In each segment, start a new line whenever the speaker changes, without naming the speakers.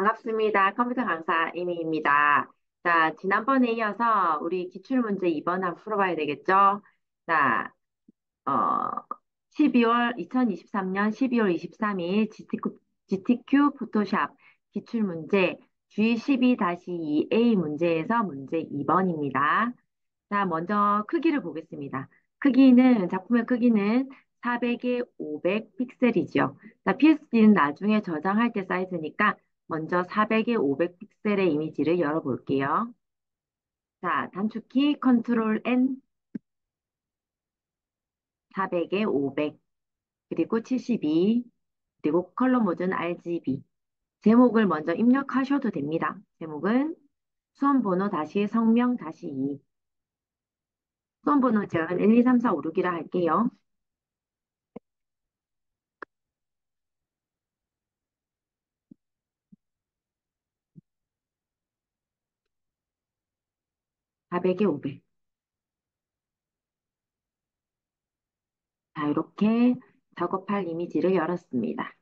반갑습니다. 컴퓨터 강사 이미입니다. 자, 지난번에 이어서 우리 기출문제 2번 한번 풀어봐야 되겠죠? 자, 어, 2023년 12월 23일 GTQ 포토샵 기출문제 G12-2A 문제에서 문제 2번입니다. 자, 먼저 크기를 보겠습니다. 작품의 크기는 400에 500 픽셀이죠. 자, PSD는 나중에 저장할 때 사이즈니까 먼저 400에 500 픽셀의 이미지를 열어볼게요. 자, 단축키 컨트롤 N, 400에 500, 그리고 72, 그리고 컬러 모드는 RGB. 제목을 먼저 입력하셔도 됩니다. 제목은 수험번호 다시 성명 다시 2. 수험번호 제가 1, 2, 3, 4, 5, 6이라 할게요. 400에 500. 자, 이렇게 작업할 이미지를 열었습니다.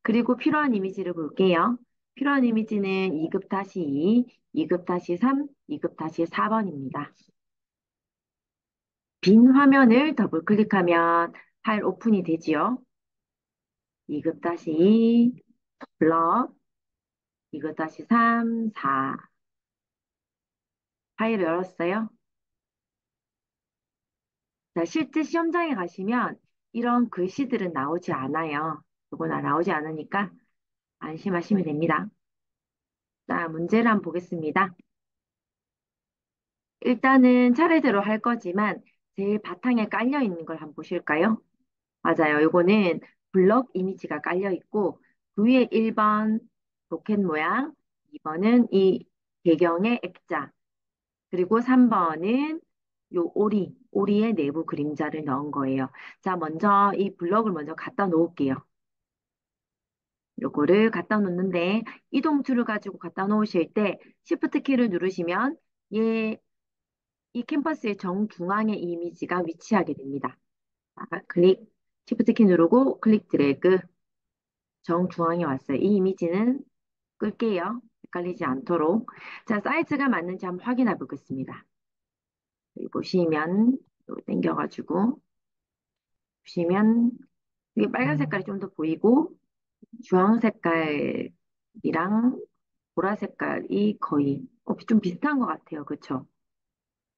그리고 필요한 이미지를 볼게요. 필요한 이미지는 2급-2, 2급-3, 2급-4번입니다. 빈 화면을 더블 클릭하면 파일 오픈이 되지요. 2급-2, 블럭, 2급-3, 4. 파일을 열었어요. 자, 실제 시험장에 가시면 이런 글씨들은 나오지 않아요. 이거나 나오지 않으니까 안심하시면 됩니다. 자, 문제를 한번 보겠습니다. 일단은 차례대로 할 거지만 제일 바탕에 깔려 있는 걸 한번 보실까요? 맞아요. 요거는 블럭 이미지가 깔려 있고 그 위에 1번 로켓 모양, 2번은 이 배경의 액자, 그리고 3번은 요 오리의 내부 그림자를 넣은 거예요. 자, 먼저 이 블럭을 먼저 갖다 놓을게요. 요거를 갖다 놓는데 이동 툴을 가지고 갖다 놓으실 때 Shift 키를 누르시면 얘 이 캠퍼스의 정중앙에 이 이미지가 위치하게 됩니다. 자, Shift 키 누르고 클릭 드래그 정중앙에 왔어요. 이 이미지는 끌게요. 헷갈리지 않도록. 자, 사이즈가 맞는지 한번 확인해 보겠습니다. 여기 보시면, 여기 당겨가지고, 보시면, 이게 빨간 색깔이 좀 더 보이고, 주황 색깔이랑 보라 색깔이 거의 좀 비슷한 것 같아요. 그쵸?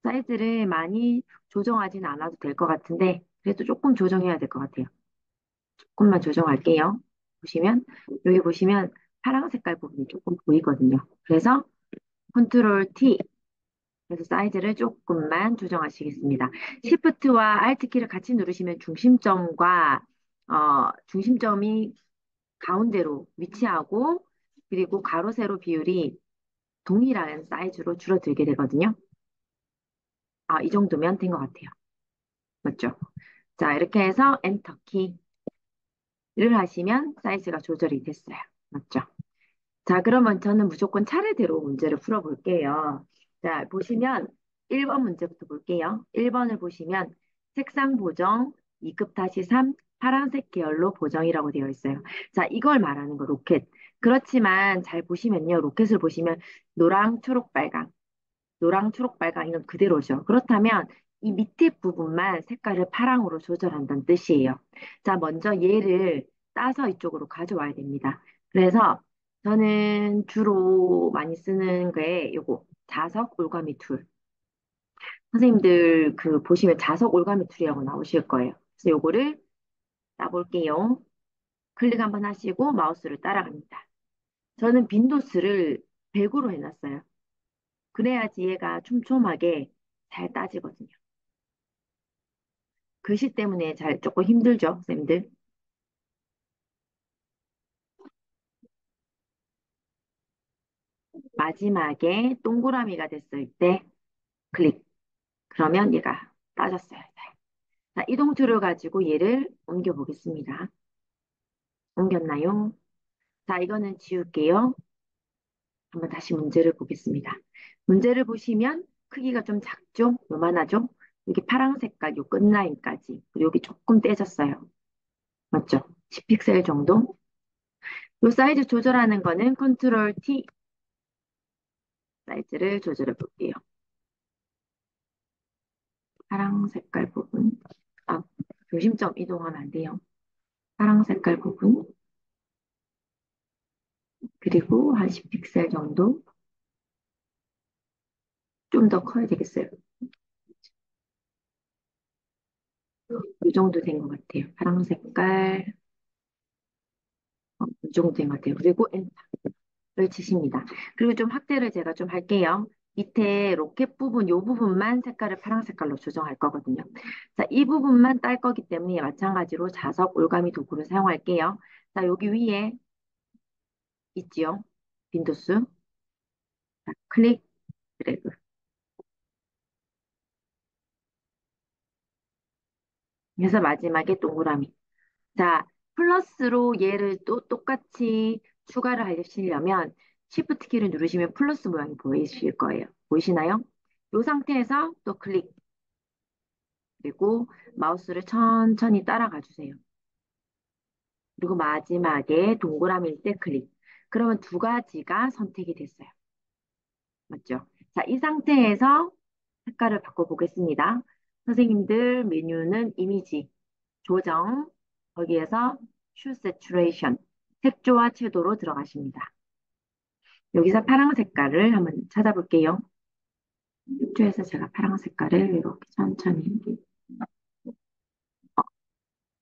사이즈를 많이 조정하진 않아도 될 것 같은데, 그래도 조금 조정해야 될 것 같아요. 조금만 조정할게요. 보시면, 여기 보시면 파란 색깔 부분이 조금 보이거든요. 그래서 컨트롤 T, 그래서 사이즈를 조금만 조정하시겠습니다. Shift와 Alt 키를 같이 누르시면 중심점이 가운데로 위치하고, 그리고 가로, 세로 비율이 동일한 사이즈로 줄어들게 되거든요. 아, 이 정도면 된 것 같아요. 맞죠? 자, 이렇게 해서 엔터 키를 하시면 사이즈가 조절이 됐어요. 맞죠? 자, 그러면 저는 무조건 차례대로 문제를 풀어볼게요. 자, 보시면 1번 문제부터 볼게요. 1번을 보시면 색상 보정 2급-3 파란색 계열로 보정이라고 되어 있어요. 자, 이걸 말하는 거 로켓. 그렇지만 잘 보시면요. 로켓을 보시면 노랑, 초록, 빨강. 노랑, 초록, 빨강 이건 그대로죠. 그렇다면 이 밑에 부분만 색깔을 파랑으로 조절한다는 뜻이에요. 자, 먼저 얘를 따서 이쪽으로 가져와야 됩니다. 그래서 저는 주로 많이 쓰는 게 요거 자석 올가미 툴. 선생님들 그 보시면 자석 올가미 툴이라고 나오실 거예요. 그래서 요거를 따볼게요. 클릭 한번 하시고 마우스를 따라갑니다. 저는 빈도수를 100으로 해놨어요. 그래야지 얘가 촘촘하게 잘 따지거든요. 글씨 때문에 잘 조금 힘들죠, 쌤들? 마지막에 동그라미가 됐을 때 클릭. 그러면 얘가 따졌어요. 자, 이동 툴을 가지고 얘를 옮겨 보겠습니다. 옮겼나요? 자, 이거는 지울게요. 한번 다시 문제를 보겠습니다. 문제를 보시면 크기가 좀 작죠? 요만하죠? 여기 파란 색깔 요 끝라인까지. 그리고 여기 조금 떼졌어요. 맞죠? 10픽셀 정도? 요 사이즈 조절하는 거는 컨트롤 T 사이즈를 조절해 볼게요. 파랑 색깔 부분. 아, 중심점 이동하면 안 돼요. 파랑 색깔 부분. 그리고 한 10픽셀 정도. 좀 더 커야 되겠어요. 이 정도 된 것 같아요. 파랑 색깔. 이 정도 된 것 같아요. 그리고 엔터를 치십니다. 그리고 좀 확대를 제가 좀 할게요. 밑에 로켓 부분, 이 부분만 색깔을 파랑 색깔로 조정할 거거든요. 자, 이 부분만 딸 거기 때문에 마찬가지로 자석 올가미 도구를 사용할게요. 자, 여기 위에 있지요? 빈도수. 자, 클릭, 드래그. 그래서 마지막에 동그라미. 자, 플러스로 얘를 또 똑같이 추가를 하시려면 Shift 키를 누르시면 플러스 모양이 보이실 거예요. 보이시나요? 이 상태에서 또 클릭, 그리고 마우스를 천천히 따라가 주세요. 그리고 마지막에 동그라미일 때 클릭. 그러면 두 가지가 선택이 됐어요. 맞죠? 자, 이 상태에서 색깔을 바꿔보겠습니다. 선생님들 메뉴는 이미지, 조정, 거기에서 Hue Saturation, 색조와 채도로 들어가십니다. 여기서 파랑 색깔을 한번 찾아볼게요. 색조에서 제가 파랑 색깔을 이렇게 천천히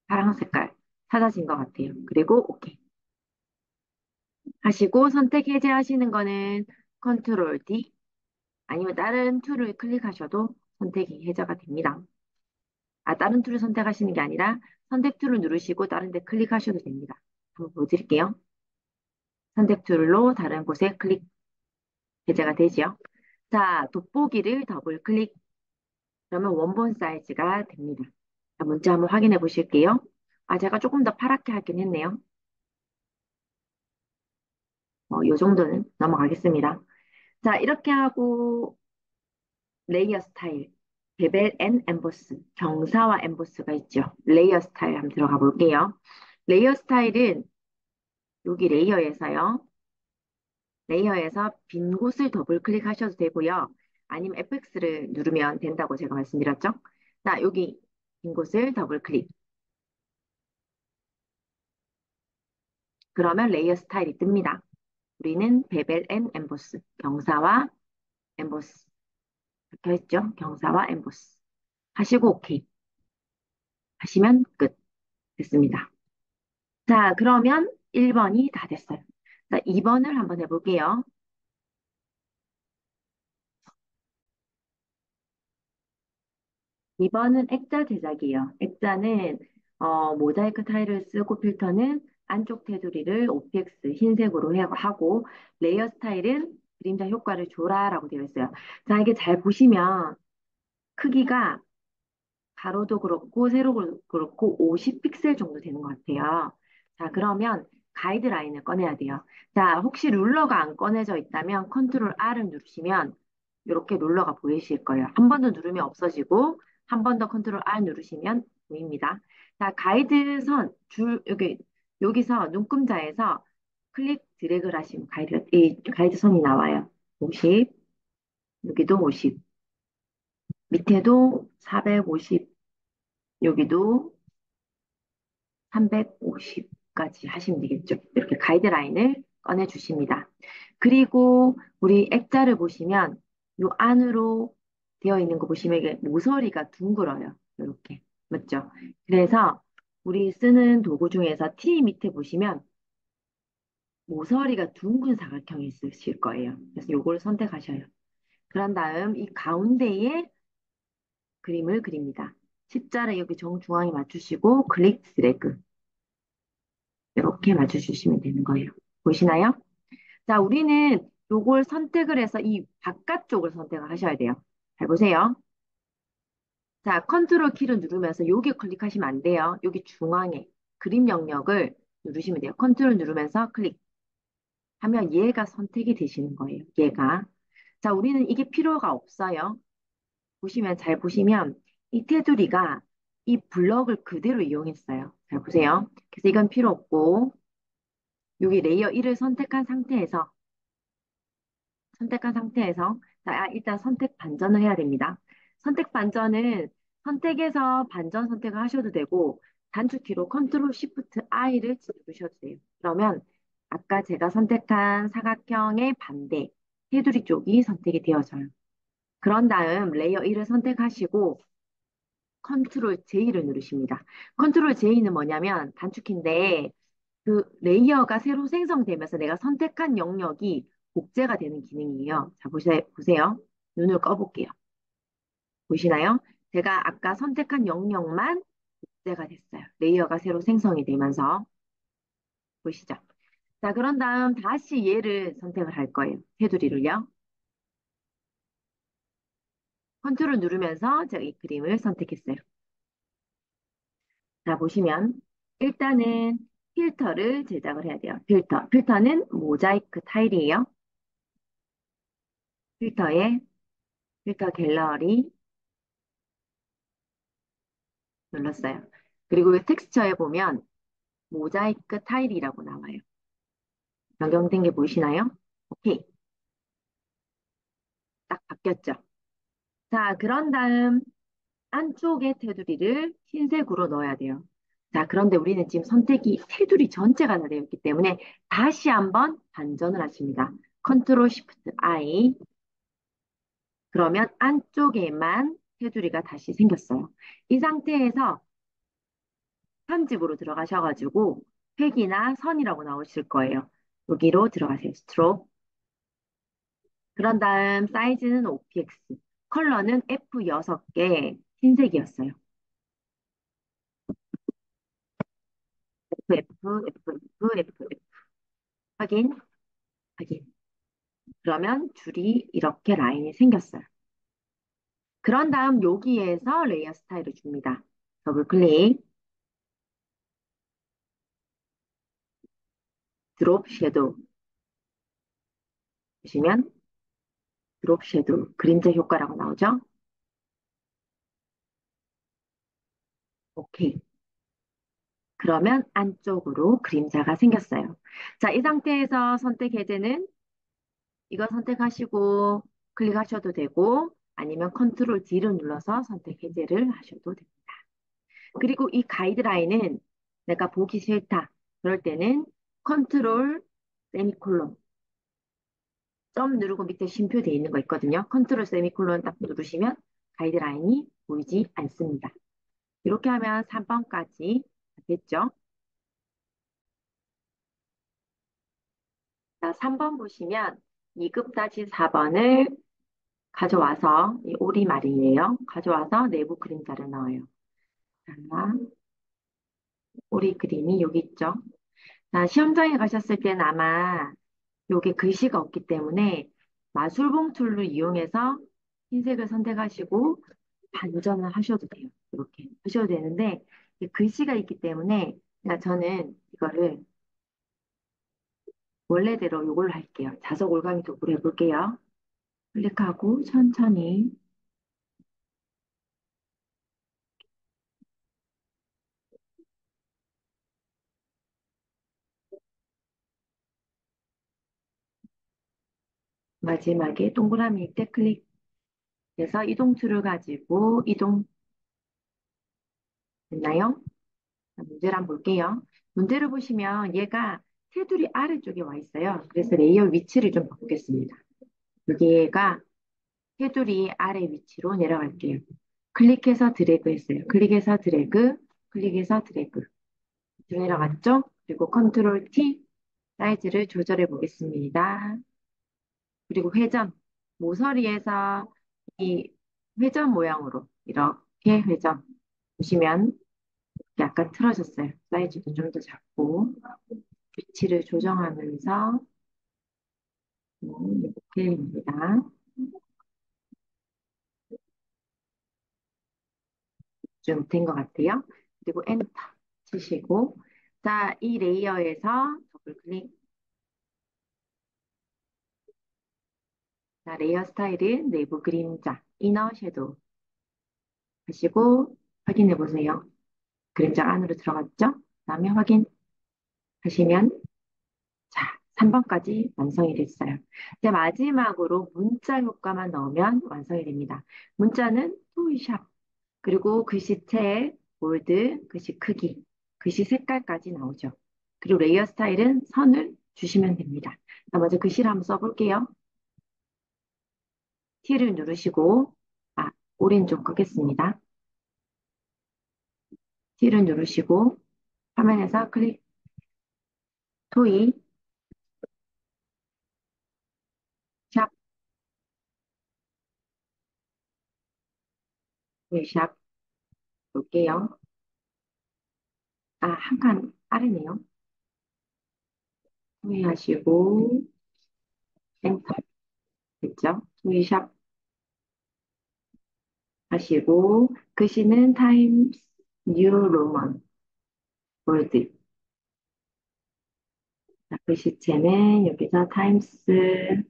파랑 색깔 찾아진 것 같아요. 그리고 OK 하시고 선택 해제하시는 거는 컨트롤 D 아니면 다른 툴을 클릭하셔도 선택이 해제가 됩니다. 아, 다른 툴을 선택하시는 게 아니라 선택 툴을 누르시고 다른 데 클릭하셔도 됩니다. 한번 보여드릴게요. 선택 툴로 다른 곳에 클릭 해제가 되죠. 자, 돋보기를 더블 클릭. 그러면 원본 사이즈가 됩니다. 자, 문자 한번 확인해 보실게요. 아, 제가 조금 더 파랗게 하긴 했네요. 요 정도는 넘어가겠습니다. 자, 이렇게 하고 레이어 스타일, 베벨 앤 엠보스, 경사와 엠보스가 있죠. 레이어 스타일 한번 들어가 볼게요. 레이어 스타일은 여기 레이어에서요. 레이어에서 빈 곳을 더블 클릭하셔도 되고요. 아니면 FX를 누르면 된다고 제가 말씀드렸죠. 자, 여기 빈 곳을 더블 클릭. 그러면 레이어 스타일이 뜹니다. 우리는 베벨 앤 엠보스, 경사와 엠보스. 이렇게 했죠. 경사와 엠보스. 하시고 OK. 하시면 끝. 됐습니다. 자, 그러면 1번이 다 됐어요. 자, 2번을 한번 해볼게요. 2번은 액자 제작이에요. 액자는 모자이크 타일을 쓰고 필터는 안쪽 테두리를 OPX 흰색으로 하고 레이어 스타일은 그림자 효과를 줘라라고 되어 있어요. 자, 이게 잘 보시면 크기가 가로도 그렇고 세로도 그렇고 50픽셀 정도 되는 것 같아요. 자, 그러면 가이드라인을 꺼내야 돼요. 자, 혹시 룰러가 안 꺼내져 있다면 컨트롤 R을 누르시면 이렇게 룰러가 보이실 거예요. 한 번 더 누르면 없어지고 한 번 더 컨트롤 R 누르시면 보입니다. 자, 가이드선 여기서 눈금자에서 클릭 드래그를 하시면 이 가이드선이 나와요. 50, 여기도 50, 밑에도 450, 여기도 350까지 하시면 되겠죠. 이렇게 가이드라인을 꺼내 주십니다. 그리고 우리 액자를 보시면 이 안으로 되어 있는 거 보시면 이게 모서리가 둥글어요. 이렇게. 맞죠? 그래서 우리 쓰는 도구 중에서 T 밑에 보시면 모서리가 둥근 사각형이 있으실 거예요. 그래서 이걸 선택하셔요. 그런 다음 이 가운데에 그림을 그립니다. 십자를 여기 정중앙에 맞추시고 클릭 드래그. 이렇게 맞춰주시면 되는 거예요. 보시나요? 자, 우리는 요걸 선택을 해서 이 바깥쪽을 선택을 하셔야 돼요. 잘 보세요. 자, 컨트롤 키를 누르면서 여기 클릭하시면 안 돼요. 여기 중앙에 그림 영역을 누르시면 돼요. 컨트롤 누르면서 클릭하면 얘가 선택이 되시는 거예요. 얘가. 자, 우리는 이게 필요가 없어요. 보시면 잘 보시면 이 테두리가 이 블럭을 그대로 이용했어요. 잘 보세요. 그래서 이건 필요 없고 여기 레이어 1을 선택한 상태에서 자, 일단 선택 반전을 해야 됩니다. 선택 반전은 선택에서 반전 선택을 하셔도 되고 단축키로 컨트롤 시프트 I를 누르셔도 돼요. 그러면 아까 제가 선택한 사각형의 반대 테두리 쪽이 선택이 되어져요. 그런 다음 레이어 1을 선택하시고 컨트롤 J를 누르십니다. 컨트롤 J는 뭐냐면 단축키인데 그 레이어가 새로 생성되면서 내가 선택한 영역이 복제가 되는 기능이에요. 자, 보세요. 눈을 꺼볼게요. 보시나요? 제가 아까 선택한 영역만 복제가 됐어요. 레이어가 새로 생성이 되면서. 보시죠. 자, 그런 다음 다시 얘를 선택을 할 거예요. 테두리를요. 컨트롤 누르면서 제가 이 그림을 선택했어요. 자, 보시면 일단은 필터를 제작을 해야 돼요. 필터는 모자이크 타일이에요. 필터에 필터 갤러리 눌렀어요. 그리고 이 텍스처에 보면 모자이크 타일이라고 나와요. 변경된 게 보이시나요? 오케이. 딱 바뀌었죠. 자, 그런 다음 안쪽에 테두리를 흰색으로 넣어야 돼요. 자, 그런데 우리는 지금 선택이 테두리 전체가 다 되어 있기 때문에 다시 한번 반전을 하십니다. 컨트롤 시프트 I. 그러면 안쪽에만 테두리가 다시 생겼어요. 이 상태에서 편집으로 들어가셔가지고 획이나 선이라고 나오실 거예요. 여기로 들어가세요. 스트로크. 그런 다음 사이즈는 OPX. 컬러는 F 6개 흰색이었어요. FF, FF, FF. 확인, 확인. 그러면 줄이 이렇게 라인이 생겼어요. 그런 다음 여기에서 레이어 스타일을 줍니다. 더블 클릭, 드롭 섀도우. 보시면 드롭 섀도우, 그림자 효과라고 나오죠? 오케이. 그러면 안쪽으로 그림자가 생겼어요. 자, 이 상태에서 선택 해제는 이거 선택하시고 클릭하셔도 되고 아니면 컨트롤 D를 눌러서 선택 해제를 하셔도 됩니다. 그리고 이 가이드라인은 내가 보기 싫다. 그럴 때는 컨트롤 세미콜론 점 누르고 밑에 쉼표 되어 있는 거 있거든요. 컨트롤 세미콜론 딱 누르시면 가이드라인이 보이지 않습니다. 이렇게 하면 3번까지 됐죠? 자, 3번 보시면 2급-4번을 가져와서 이 오리말이에요. 가져와서 내부 그림자를 넣어요. 자, 오리 그림이 여기 있죠. 자, 시험장에 가셨을 때는 아마 요게 글씨가 없기 때문에 마술봉 툴을 이용해서 흰색을 선택하시고 반전을 하셔도 돼요. 이렇게 하셔도 되는데 글씨가 있기 때문에 그러니까 저는 이거를 원래대로 요걸로 할게요. 자석 올가미 도구로 해볼게요. 클릭하고 천천히 마지막에 동그라미 때 클릭해서 이동 툴을 가지고 이동 됐나요? 자, 문제를 한번 볼게요. 문제를 보시면 얘가 테두리 아래쪽에 와 있어요. 그래서 레이어 위치를 좀 바꾸겠습니다. 여기가 테두리 아래 위치로 내려갈게요. 클릭해서 드래그 했어요. 클릭해서 드래그, 클릭해서 드래그. 내려갔죠? 그리고 컨트롤 T 사이즈를 조절해 보겠습니다. 그리고 회전, 모서리에서 이 회전 모양으로 이렇게 회전 보시면 약간 틀어졌어요. 사이즈도 좀 더 작고 위치를 조정하면서 이렇게입니다. 좀 된 것 같아요. 그리고 엔터 치시고 자, 이 레이어에서 더블 클릭. 자, 레이어 스타일은 내부 그림자, 이너 섀도우 하시고 확인해 보세요. 그림자 안으로 들어갔죠? 그다음에 확인하시면 3번까지 완성이 됐어요. 이제 마지막으로 문자 효과만 넣으면 완성이 됩니다. 문자는 토이샵, 그리고 글씨체, 볼드, 글씨 크기, 글씨 색깔까지 나오죠. 그리고 레이어 스타일은 선을 주시면 됩니다. 자, 먼저 글씨를 한번 써볼게요. T를 누르시고, 오른쪽 끄겠습니다. T를 누르시고, 화면에서 클릭, 토이, 샵, 샵, 볼게요. 한 칸 아래네요. 토이 하시고, 엔터. 됐죠? 토이 샵 하시고, 글씨는 타임스 뉴 로먼, 볼드. 자, 글씨체는 여기서 타임스,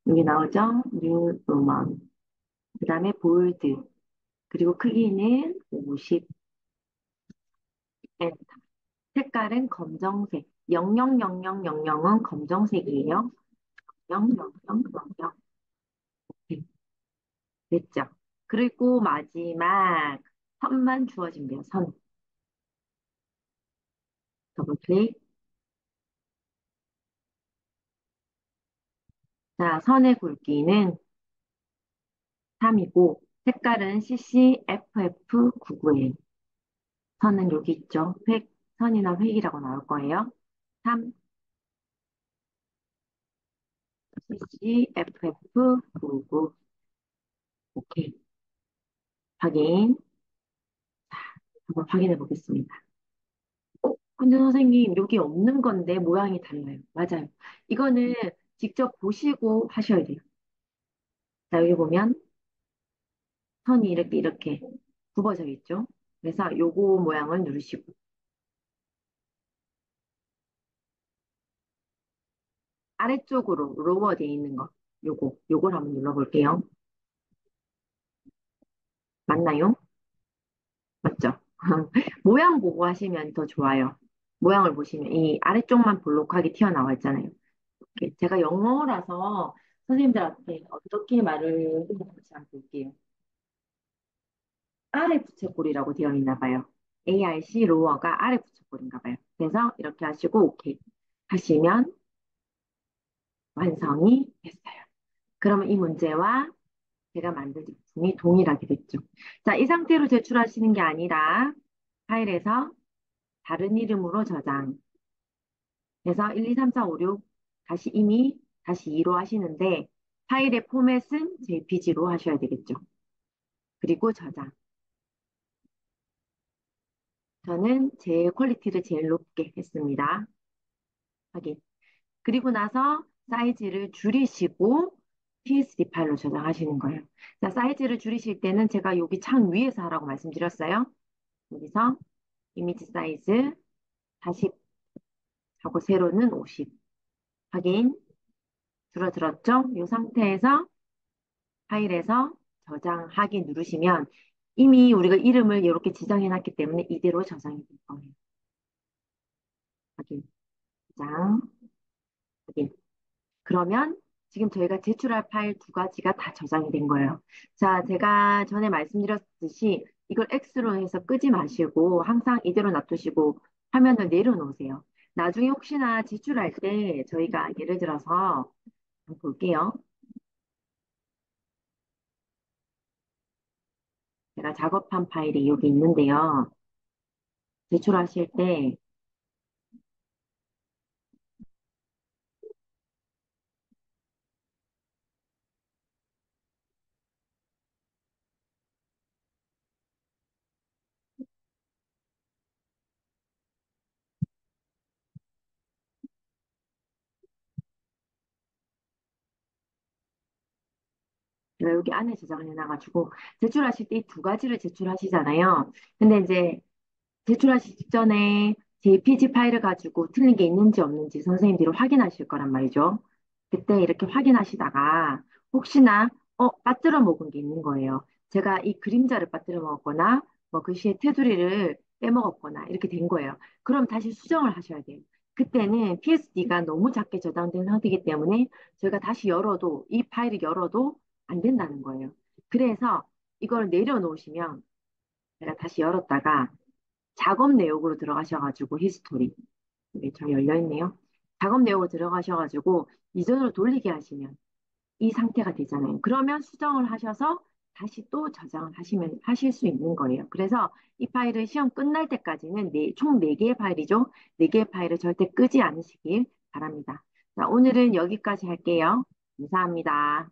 여기 나오죠? 뉴 로먼. 그 다음에 볼드. 그리고 크기는 50. 엔터. 색깔은 검정색. 000000은 검정색이에요. 000000. 됐죠? 그리고 마지막 선만 주어지면 돼요. 선. 더블 클릭. 자, 선의 굵기는 3이고 색깔은 CCFF99예요. 선은 여기 있죠. 획, 선이나 획이라고 나올 거예요. 3, CCFF99. 오케이. 확인. 한번 확인해 보겠습니다. 근데 선생님, 여기 없는 건데 모양이 달라요. 맞아요. 이거는 직접 보시고 하셔야 돼요. 자, 여기 보면 선이 이렇게 굽어져 있죠. 그래서 요거 모양을 누르시고 아래쪽으로 로워 되어 있는 거 요걸 한번 눌러볼게요. 맞나요? 맞죠? 모양 보고 하시면 더 좋아요. 모양을 보시면 이 아래쪽만 볼록하게 튀어나와 있잖아요. 이렇게 제가 영어라서 선생님들한테 어떻게 말을 해볼지 한번 볼게요. 아래 부채꼴이라고 되어 있나 봐요. ARC 로어가 아래 부채꼴인가 봐요. 그래서 이렇게 하시고 오케이 하시면 완성이 됐어요. 그러면 이 문제와 제가 만든 제품이 동일하게 됐죠. 자, 이 상태로 제출하시는 게 아니라 파일에서 다른 이름으로 저장. 그래서 1, 2, 3, 4, 5, 6 다시 이미 다시 2로 하시는데 파일의 포맷은 JPG로 하셔야 되겠죠. 그리고 저장. 저는 제 퀄리티를 제일 높게 했습니다. 확인. 그리고 나서 사이즈를 줄이시고 PSD 파일로 저장하시는 거예요. 자, 사이즈를 줄이실 때는 제가 여기 창 위에서 하라고 말씀드렸어요. 여기서 이미지 사이즈 40 하고 세로는 50. 확인. 줄어들었죠? 이 상태에서 파일에서 저장하기 누르시면 이미 우리가 이름을 이렇게 지정해 놨기 때문에 이대로 저장이 될 거예요. 확인. 저장. 확인. 그러면 지금 저희가 제출할 파일 두 가지가 다 저장이 된 거예요. 자, 제가 전에 말씀드렸듯이 이걸 X로 해서 끄지 마시고 항상 이대로 놔두시고 화면을 내려놓으세요. 나중에 혹시나 제출할 때 저희가 예를 들어서 한번 볼게요. 제가 작업한 파일이 여기 있는데요. 제출하실 때 제가 여기 안에 저장을 해놔가지고 제출하실 때 이 두 가지를 제출하시잖아요. 근데 이제 제출하시기 직전에 JPG 파일을 가지고 틀린 게 있는지 없는지 선생님들이 확인하실 거란 말이죠. 그때 이렇게 확인하시다가 혹시나 빠뜨려 먹은 게 있는 거예요. 제가 이 그림자를 빠뜨려 먹었거나 뭐 글씨의 테두리를 빼먹었거나 이렇게 된 거예요. 그럼 다시 수정을 하셔야 돼요. 그때는 PSD가 너무 작게 저장된 상태이기 때문에 저희가 다시 열어도 이 파일을 열어도 안 된다는 거예요. 그래서 이걸 내려놓으시면 제가 다시 열었다가 작업 내역으로 들어가셔가지고 히스토리 네, 저 열려있네요. 작업 내역으로 들어가셔가지고 이전으로 돌리게 하시면 이 상태가 되잖아요. 그러면 수정을 하셔서 다시 또 저장을 하실 수 있는 거예요. 그래서 이 파일을 시험 끝날 때까지는 총 4개의 파일이죠. 4개의 파일을 절대 끄지 않으시길 바랍니다. 자, 오늘은 여기까지 할게요. 감사합니다.